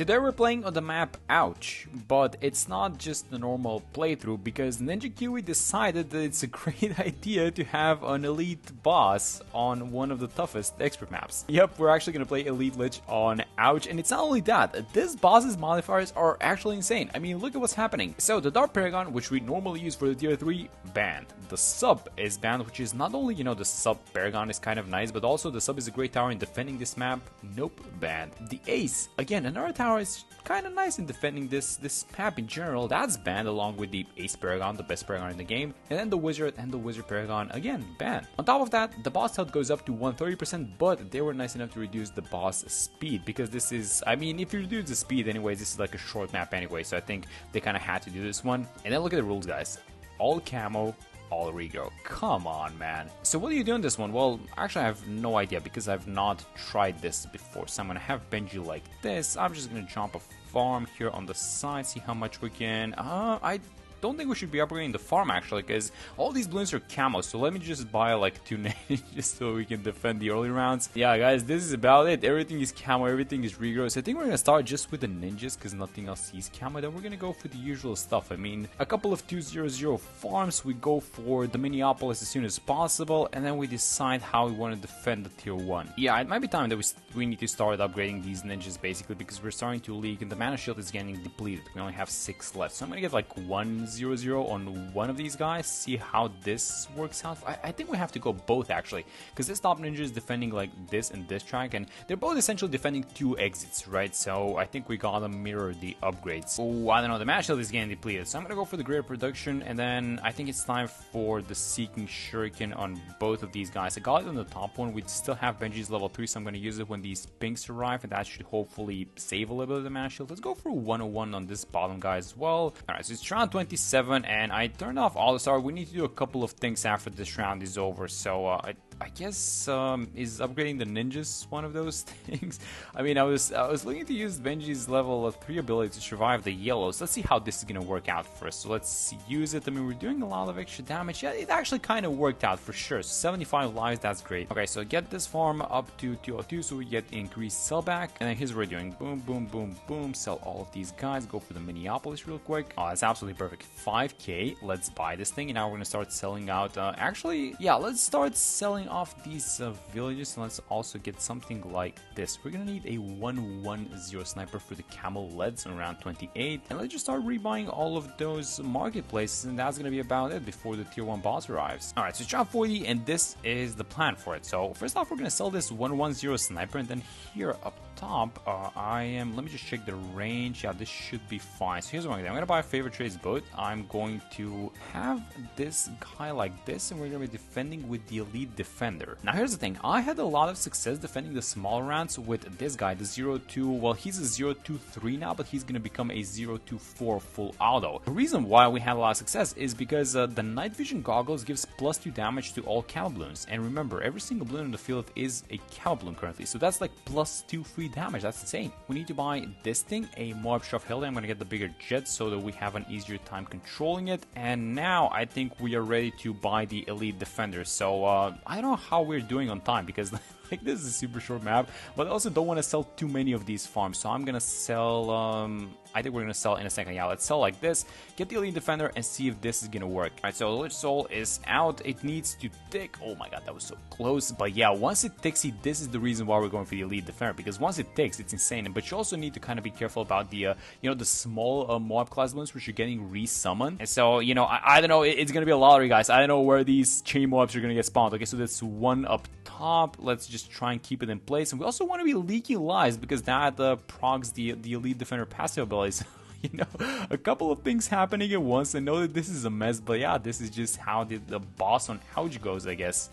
Today we're playing on the map Ouch, but it's not just the normal playthrough because Ninja Kiwi decided that it's a great idea to have an elite boss on one of the toughest expert maps. Yep, we're actually gonna play Elite Lich on Ouch, and it's not only that, this boss's modifiers are actually insane. I mean, look at what's happening. So the Dark Paragon, which we normally use for the tier 3, banned. The sub is banned, which is not only, the sub Paragon is kind of nice, but also the sub is a great tower in defending this map. Nope, banned. The Ace, again, another tower is kind of nice in defending this map in general. That's banned along with the Ace Paragon, the best Paragon in the game. And then the Wizard and the Wizard Paragon, again, banned. On top of that, the boss health goes up to 130%, but they were nice enough to reduce the boss speed because this is, I mean, if you reduce the speed anyways, this is like a short map anyway, so I think they kind of had to do this one. And then look at the rules, guys. All camo, all regrow. Come on, man. So what do you do in this one? Well, actually I have no idea because I've not tried this before. So I'm gonna have Benji like this. I'm just gonna jump a farm here on the side, see how much we can. I don't think we should be upgrading the farm actually, because all these balloons are camo, so let me just buy like 2 ninjas so we can defend the early rounds. Yeah guys, this is about it. Everything is camo, everything is regrow. So I think we're gonna start just with the ninjas because nothing else sees camo. Then we're gonna go for the usual stuff. I mean, a couple of 200 farms, we go for the Minneapolis as soon as possible, and then we decide how we want to defend the tier 1. Yeah, it might be time that we need to start upgrading these ninjas basically, because we're starting to leak and the mana shield is getting depleted. We only have 6 left, so I'm gonna get like 1-0-0 on one of these guys, see how this works out. I think we have to go both actually, because this top ninja is defending like this and this track, and they're both essentially defending 2 exits, right? So I think we gotta mirror the upgrades. Oh, I don't know, the mana shield is getting depleted, so I'm gonna go for the greater production, and then I think it's time for the Seeking Shuriken on both of these guys. I got it on the top one. We still have Benji's level 3, so I'm gonna use it when these pinks arrive, and that should hopefully save a little bit of the mana shield. Let's go for 101 on this bottom guy as well. Alright, so it's round 27, and I turned off All-Star. We need to do a couple of things after this round is over, so I guess is upgrading the ninjas one of those things? I mean, I was looking to use Benji's level 3 ability to survive the yellows. Let's see how this is gonna work out for us. So let's use it. I mean, we're doing a lot of extra damage. Yeah, it actually kind of worked out for sure. So 75 lives, that's great. Okay, so get this farm up to 202 so we get increased sellback. And then here's what we're doing. Boom, boom, boom, boom. Sell all of these guys. Go for the Minneapolis real quick. Oh, that's absolutely perfect. 5k. Let's buy this thing. And now we're gonna start selling out. Actually, yeah, let's start selling off these villages, and let's also get something like this. We're gonna need a 110 sniper for the camel leads around 28, and let's just start rebuying all of those marketplaces, and that's gonna be about it before the tier 1 boss arrives. Alright, so it's round 40, and this is the plan for it. So first off, we're gonna sell this 110 sniper, and then here up top, let me just check the range. Yeah, this should be fine. So here's what I'm gonna buy a favorite trades boat. I'm going to have this guy like this, and we're gonna be defending with the elite defender. Now here's the thing, I had a lot of success defending the small rounds with this guy, the 02, well he's a 023 now, but he's gonna become a 024 full auto. The reason why we had a lot of success is because the night vision goggles gives +2 damage to all camo balloons, and remember, every single balloon in the field is a camo balloon currently, so that's like +2 free damage. That's insane. We need to buy this thing, a Moab Shroff Hilda. I'm gonna get the bigger jet so that we have an easier time controlling it, and now I think we are ready to buy the elite defender. So I don't know how we're doing on time because like this is a super short map, but I also don't want to sell too many of these farms, so I'm gonna sell I think we're gonna sell in a second. Yeah, let's sell like this, get the elite defender, and see if this is gonna work. Alright, so Lich Soul is out. It needs to tick. Oh my god, that was so close. But yeah, once it ticks, this is the reason why we're going for the elite defender, because once it ticks, it's insane. But you also need to kind of be careful about the the small Moab class balloons which are getting resummoned. And so I don't know, it's gonna be a lottery, guys. I don't know where these chain Moabs are gonna get spawned. Okay, so that's one up top. Let's just try and keep it in place, and we also want to be leaking lives because that progs the elite defender passive abilities. A couple of things happening at once. I know that this is a mess, but yeah, this is just how the boss on Ouch goes, I guess.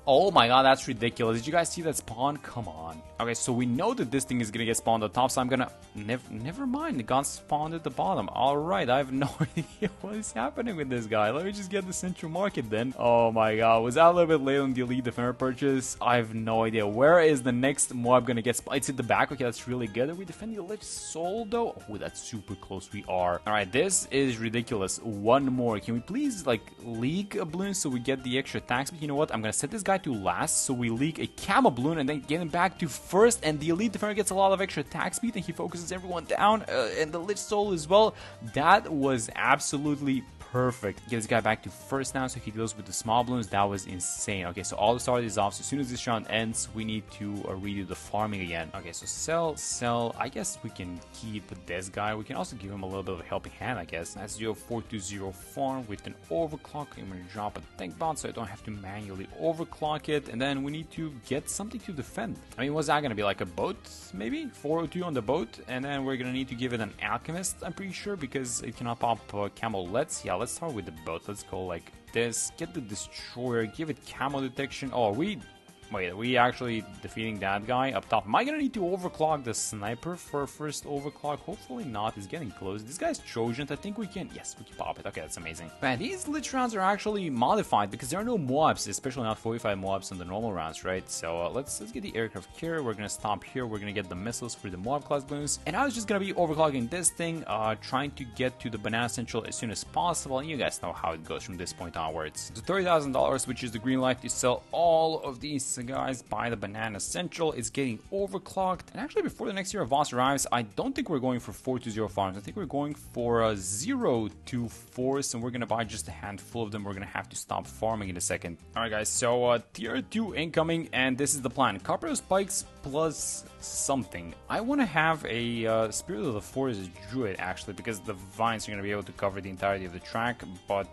Oh my god, that's ridiculous. Did you guys see that spawn? Come on. Okay, so we know that this thing is gonna get spawned at the top, so I'm gonna... Never mind, it got spawned at the bottom. Alright, I have no idea what is happening with this guy. Let me just get the central market then. Oh my god, was that a little bit late on the elite defender purchase? I have no idea. Where is the next Moab gonna get spawned? It's at the back. Okay, that's really good. Are we defending the Lich Soul though? Oh, that's super close. We are. Alright, this is ridiculous. One more. Can we please, like, leak a balloon so we get the extra attacks? But you know what? I'm gonna set this guy back to last, so we leak a Camo Bloon and then get him back to first, and the Elite Defender gets a lot of extra attack speed and he focuses everyone down, and the Lich Soul as well. That was absolutely perfect. Get this guy back to first now so he deals with the small balloons. That was insane. Okay, so all the start is off. So as soon as this round ends, we need to redo the farming again. Okay, so sell. I guess we can keep this guy. We can also give him a little bit of a helping hand, I guess. That's 0420 farm with an overclock. I'm going to drop a tank bot so I don't have to manually overclock it. And then we need to get something to defend. I mean, what's that going to be? Like a boat, maybe? 402 on the boat. And then we're going to need to give it an alchemist, I'm pretty sure, because it cannot pop camo. Let's start with the boat. Let's go like this. Get the destroyer. Give it camo detection. Oh, Wait, are we actually defeating that guy up top? Am I gonna need to overclock the sniper for first overclock? Hopefully not. It's getting close. This guy's Trojan. I think we can... Yes, we can pop it. Okay, that's amazing. Man, these Lich rounds are actually modified because there are no mobs, especially not 45 mobs on the normal rounds, right? So let's get the aircraft here. We're gonna stop here. We're gonna get the missiles for the mob class balloons. And I was just gonna be overclocking this thing, trying to get to the Banana Central as soon as possible. And you guys know how it goes from this point onwards. So $30,000, which is the green light to sell all of these guys by the Banana Central. It's getting overclocked, and actually before the next year of Voss arrives, I don't think we're going for 420 farms. I think we're going for 024s, and we're gonna buy just a handful of them. We're gonna have to stop farming in a second. Alright guys, so tier 2 incoming, and this is the plan. Copper spikes plus something. I want to have a Spirit of the Forest Druid actually, because the vines are gonna be able to cover the entirety of the track, but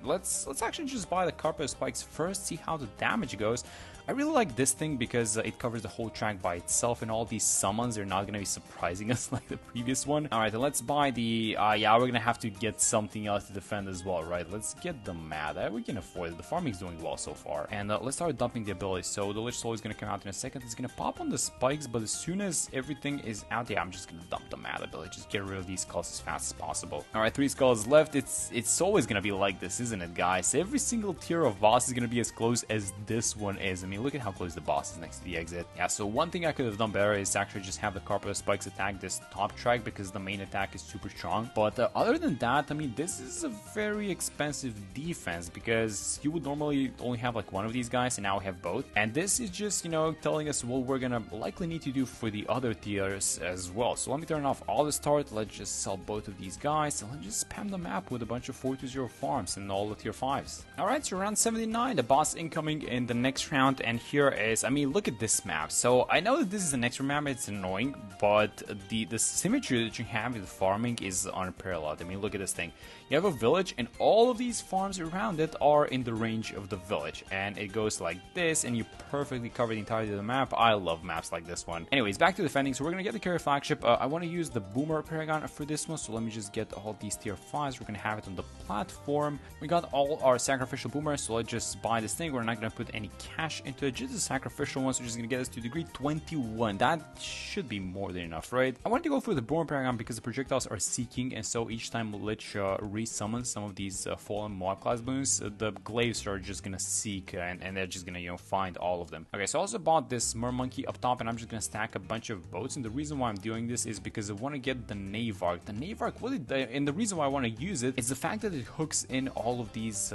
let's actually just buy the Copper spikes first, see how the damage goes. I really like this thing because it covers the whole track by itself, and all these summons are not going to be surprising us like the previous one. Alright, then let's buy the... yeah, we're going to have to get something else to defend as well, right? Let's get the Mad. We can afford it. The farming's doing well so far. And let's start dumping the abilities. So the Lich Soul is going to come out in a second. It's going to pop on the spikes, but as soon as everything is out, yeah, I'm just going to dump the Mad ability. Just get rid of these skulls as fast as possible. Alright, 3 skulls left. It's always going to be like this, isn't it, guys? Every single tier of boss is going to be as close as this one is. I mean, look at how close the boss is next to the exit. Yeah, so one thing I could have done better is actually just have the Carpet Spikes attack this top track because the main attack is super strong. But other than that, I mean, this is a very expensive defense because you would normally only have like one of these guys, and now we have both. And this is just, you know, telling us what we're gonna likely need to do for the other tiers as well. So let me turn off all the start. Let's just sell both of these guys, and let's just spam the map with a bunch of 420 farms and all the tier 5s. Alright, so round 79, the boss incoming in the next round, and here is, I mean, look at this map. So I know that this is an extra map, it's annoying, but the symmetry that you have with farming is unparalleled. I mean, look at this thing. You have a village, and all of these farms around it are in the range of the village, and it goes like this, and you perfectly cover the entirety of the map. I love maps like this one. Anyways, back to defending. So we're gonna get the carrier flagship. I want to use the Boomer Paragon for this one, so let me just get all these tier 5s. We're gonna have it on the platform. We got all our sacrificial boomers, so let's just buy this thing. We're not gonna put any cash into it, just a sacrificial one, so just gonna get us to degree 21. That should be more than enough, right? I wanted to go for the Boomer Paragon because the projectiles are seeking, and so each time Lich resummons some of these fallen mob class balloons, the glaives are just gonna seek, and they're just gonna, you know, find all of them. Okay, so I also bought this Mermonkey up top, and I'm just gonna stack a bunch of boats, and the reason why I'm doing this is because I want to get the Navark. The Navark, and the reason why I want to use it is the fact that it hooks in all of these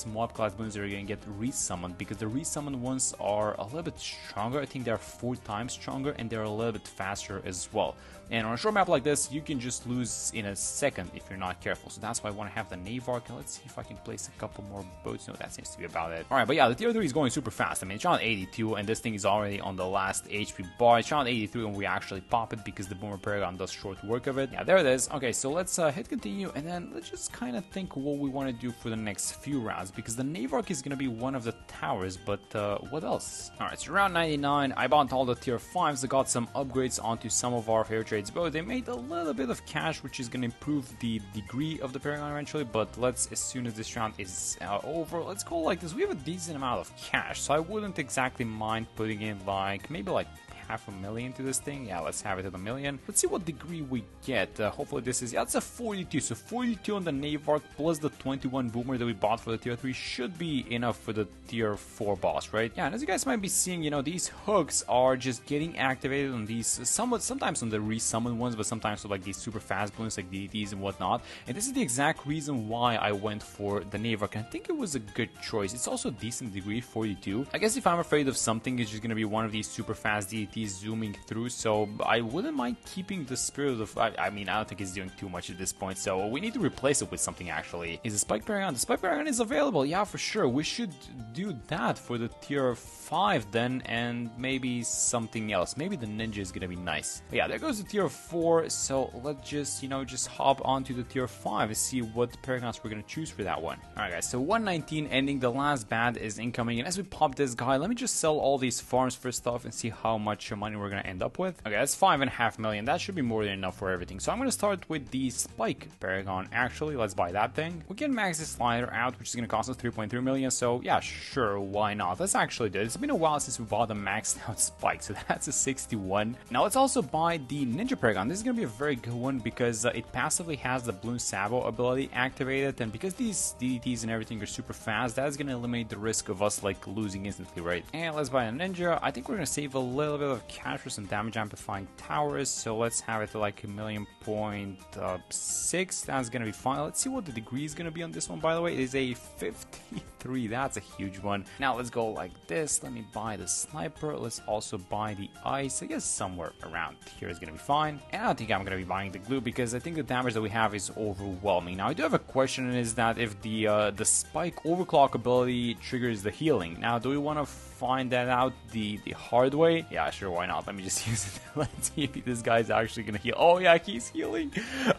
mob class balloons that are gonna get resummoned, because the resummoned ones are a little bit stronger. I think they're 4 times stronger, and they're a little bit faster as well. And on a short map like this, you can just lose in a second if you're not careful. So that's why I want to have the Navark. And let's see if I can place a couple more boats. No, that seems to be about it. Alright, but yeah, the tier 3 is going super fast. I mean, it's around 82, and this thing is already on the last HP bar. It's around 83 when we actually pop it because the Boomer Paragon does short work of it. Yeah, there it is. Okay, so let's hit continue, and then let's just kind of think what we want to do for the next few rounds, because the Navark is going to be one of the towers, but what else? Alright, so round 99, I bought all the tier 5s. I got some upgrades onto some of our fair trades boats. They made a little bit of cash, which is going to improve the degree of the Paragon eventually, but let's, as soon as this round is over, let's go like this. We have a decent amount of cash, so I wouldn't exactly mind putting in like, maybe like half a million to this thing. Yeah, let's have it at a million. Let's see what degree we get. Hopefully this is, yeah, it's a 42. So 42 on the Navark plus the 21 Boomer that we bought for the tier 3 should be enough for the tier 4 boss, right? Yeah, and as you guys might be seeing, you know, these hooks are just getting activated on these, sometimes on the resummon ones, but sometimes with like these super fast balloons like DDTs and whatnot. And this is the exact reason why I went for the Navark, and I think it was a good choice. It's also a decent degree, 42. I guess if I'm afraid of something, it's just gonna be one of these super fast DDTs zooming through, so I wouldn't mind keeping the Spirit of, I mean, I don't think it's doing too much at this point, so we need to replace it with something actually. Is the Spike Paragon? The Spike Paragon is available, yeah, for sure. We should do that for the tier 5 then, and maybe something else. Maybe the Ninja is gonna be nice. But yeah, there goes the tier 4, so let's just, you know, just hop onto the tier 5 and see what Paragons we're gonna choose for that one. Alright guys, so 119 ending, the last bad is incoming, and as we pop this guy, let me just sell all these farms first off and see how much money we're gonna end up with. Okay, that's 5.5 million. That should be more than enough for everything. So I'm gonna start with the Spike Paragon. Actually, let's buy that thing. We can max this slider out, which is gonna cost us 3.3 million. So yeah, sure, why not? Let's actually do it. It's been a while since we bought the maxed out Spike, so that's a 61. Now let's also buy the Ninja Paragon. This is gonna be a very good one because it passively has the Bloons Sabo ability activated, and because these DDTs and everything are super fast, that's gonna eliminate the risk of us like losing instantly, right? And let's buy a Ninja. I think we're gonna save a little bit of cash for some damage amplifying towers, so let's have it to like 1.6. That's gonna be fine. Let's see what the degree is gonna be on this one, by the way. It is a 53. That's a huge one. Now let's go like this. Let me buy the sniper. Let's also buy the ice. I guess somewhere around here is gonna be fine. And I don't think I'm gonna be buying the glue because I think the damage that we have is overwhelming. Now I do have a question, and is that if the Spike overclock ability triggers the healing. Now do we want to find that out the hard way? Yeah, sure, why not? Let me just use it. Let's see if this guy's actually gonna heal. Oh yeah, he's healing.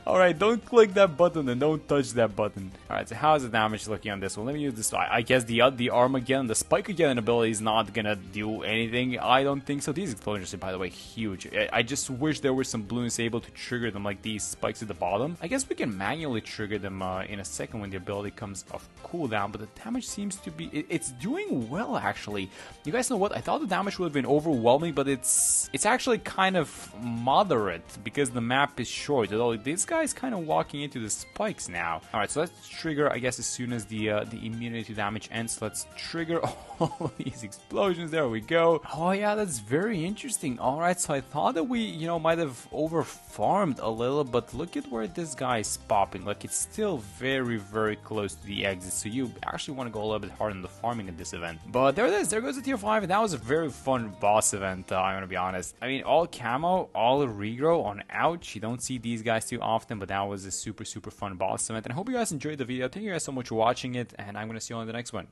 Alright, don't click that button and don't touch that button. Alright, so how's the damage looking on this one? Let me use this. I guess the Armageddon, the Spike again ability is not gonna do anything. I don't think so. These explosions are, by the way, huge. I just wish there were some balloons able to trigger them like these spikes at the bottom. I guess we can manually trigger them in a second when the ability comes off cooldown, but the damage seems to be, it's doing well actually. You guys know what? I thought the damage would have been overwhelming, but it's actually kind of moderate because the map is short. Although this guy's kind of walking into the spikes now. Alright, so let's trigger, I guess, as soon as the immunity to damage ends. Let's trigger all these explosions. There we go. Oh yeah, that's very interesting. Alright, so I thought that we, you know, might have over farmed a little, but look at where this guy is popping. Like, it's still very, very close to the exit, so you actually want to go a little bit harder on the farming at this event. But there it is. There goes the tier 5, and that was a very fun boss event, I'm gonna be honest. I mean, all camo, all regrow on Ouch. You don't see these guys too often, but that was a super, super fun boss event, and I hope you guys enjoyed the video. Thank you guys so much for watching it, and I'm gonna see you on the next one.